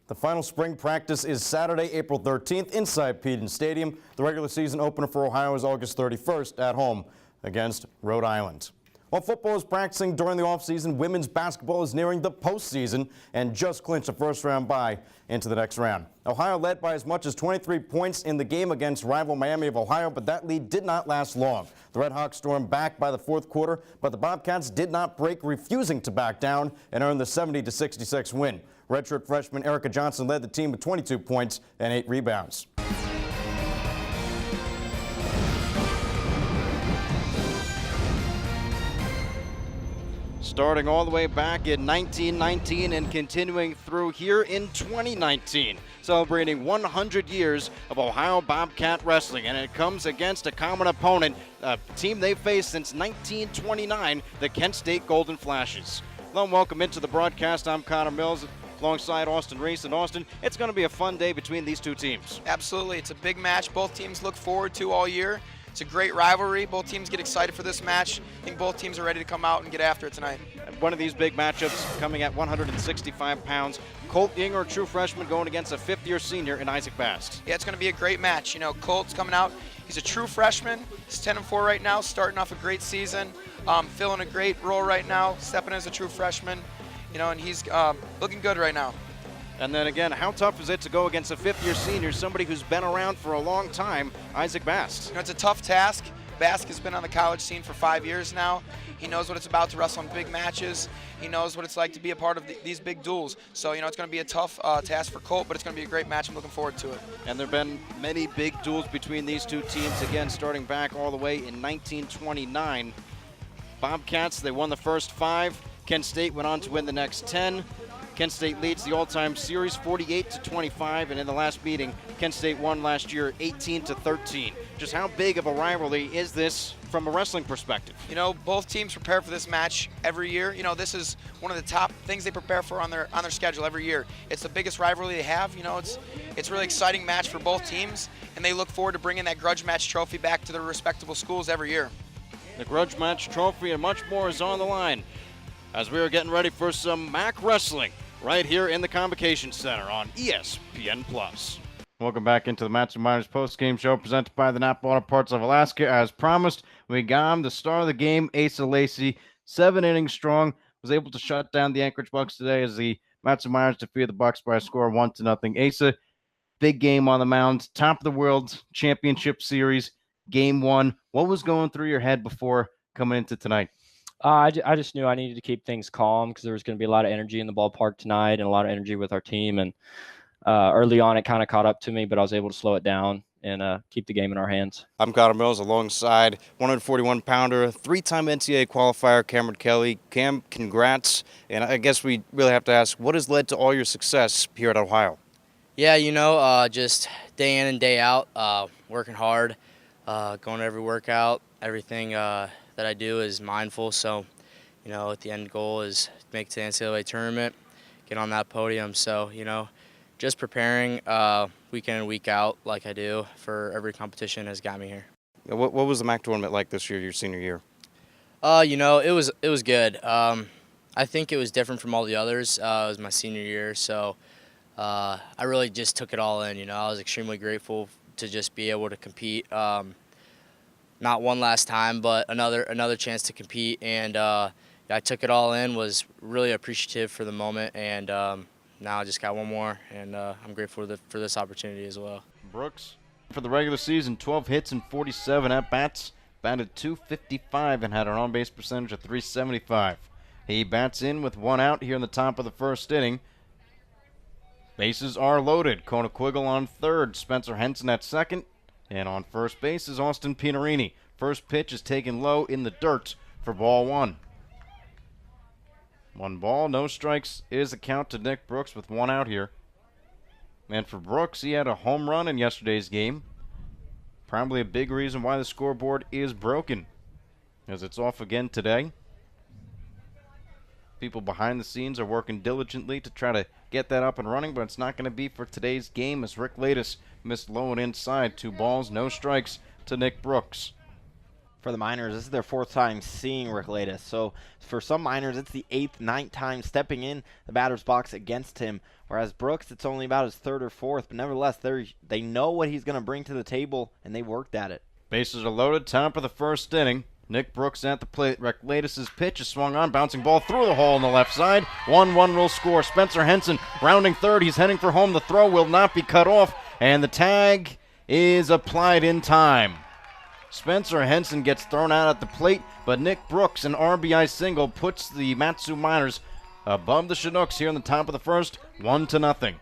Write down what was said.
The final spring practice is Saturday, April 13th inside Peden Stadium. The regular season opener for Ohio is August 31st at home against Rhode Island. While football is practicing during the offseason, women's basketball is nearing the postseason and just clinched a first-round bye into the next round. Ohio led by as much as 23 points in the game against rival Miami of Ohio, but that lead did not last long. The Red Hawks stormed back by the fourth quarter, but the Bobcats did not break, refusing to back down and earned the 70-66 win. Redshirt freshman Erica Johnson led the team with 22 points and 8 rebounds. Starting all the way back in 1919 and continuing through here in 2019, celebrating 100 years of Ohio Bobcat wrestling, and it comes against a common opponent, a team they've faced since 1929, the Kent State Golden Flashes. Hello and welcome into the broadcast. I'm Connor Mills alongside Austin Reese. And Austin, it's going to be a fun day between these two teams. Absolutely. It's a big match both teams look forward to all year. It's a great rivalry. Both teams get excited for this match. I think both teams are ready to come out and get after it tonight. One of these big matchups coming at 165 pounds. Colt Yinger, a true freshman, going against a fifth-year senior in Isaac Bast. Yeah, it's going to be a great match. You know, Colt's coming out. He's a true freshman. He's 10-4 right now, starting off a great season, filling a great role right now, stepping as a true freshman. You know, and he's looking good right now. And then again, how tough is it to go against a fifth-year senior, somebody who's been around for a long time, Isaac Bast? You know, it's a tough task. Bast has been on the college scene for 5 years now. He knows what it's about to wrestle in big matches. He knows what it's like to be a part of these big duels. So, you know, it's going to be a tough task for Colt, but it's going to be a great match. I'm looking forward to it. And there have been many big duels between these two teams, again, starting back all the way in 1929. Bobcats, they won the first 5. Kent State went on to win the next 10. Kent State leads the all-time series 48-25, and in the last meeting, Kent State won last year 18-13. Just how big of a rivalry is this from a wrestling perspective? You know, both teams prepare for this match every year. You know, this is one of the top things they prepare for on their schedule every year. It's the biggest rivalry they have. You know, it's a really exciting match for both teams, and they look forward to bringing that grudge match trophy back to their respectable schools every year. The grudge match trophy and much more is on the line as we are getting ready for some MAC wrestling right here in the Convocation Center on ESPN+. Welcome back into the Matson Miners post-game show presented by the Napa Auto Parts of Alaska. As promised, we got him, the star of the game, Asa Lacey, 7 innings strong, was able to shut down the Anchorage Bucks today as the Matson Miners defeated the Bucks by a score of 1-0. Asa, big game on the mound, top of the World Championship Series, Game 1. What was going through your head before coming into tonight? I just knew I needed to keep things calm because there was going to be a lot of energy in the ballpark tonight and a lot of energy with our team. And early on, it kind of caught up to me, but I was able to slow it down and keep the game in our hands. I'm Connor Mills alongside 141-pounder, 3-time NCAA qualifier, Cameron Kelly. Cam, congrats. And I guess we really have to ask, what has led to all your success here at Ohio? Yeah, you know, just day in and day out, working hard, going to every workout, everything that I do is mindful. So, you know, at the end goal is make it to the NCAA tournament, get on that podium. So, you know, just preparing week in and week out like I do for every competition has got me here. What was the MAC tournament like this year, your senior year? You know, it was good. I think it was different from all the others. It was my senior year, so I really just took it all in. You know, I was extremely grateful to just be able to compete. Not one last time, but another chance to compete, and I took it all in, was really appreciative for the moment, and now I just got one more, and I'm grateful for this opportunity as well. Brooks, for the regular season, 12 hits and 47 at-bats, batted .255 and had an on-base percentage of .375. He bats in with 1 out here in the top of the first inning. Bases are loaded. Kona Quiggle on third, Spencer Henson at second. And on first base is Austin Pinarini. First pitch is taken low in the dirt for ball 1. 1 ball, no strikes is the count to Nick Brooks with 1 out here. And for Brooks, he had a home run in yesterday's game. Probably a big reason why the scoreboard is broken, as it's off again today. People behind the scenes are working diligently to try to get that up and running, but it's not going to be for today's game as Rick Latus missed low and inside. 2 balls, no strikes to Nick Brooks. for the Miners. This is their 4th time seeing Rick Latus. So for some Miners, it's the 8th, 9th time stepping in the batter's box against him. Whereas Brooks, it's only about his 3rd or 4th. But nevertheless, they know what he's going to bring to the table, and they worked at it. Bases are loaded, top of the first inning. Nick Brooks at the plate. Rick Latus's pitch is swung on, bouncing ball through the hole on the left side. 1-1 will score. Spencer Henson rounding third. He's heading for home. The throw will not be cut off, and the tag is applied in time. Spencer Henson gets thrown out at the plate, but Nick Brooks, an RBI single, puts the Mat-Su Miners above the Chinooks here in the top of the first, 1-0.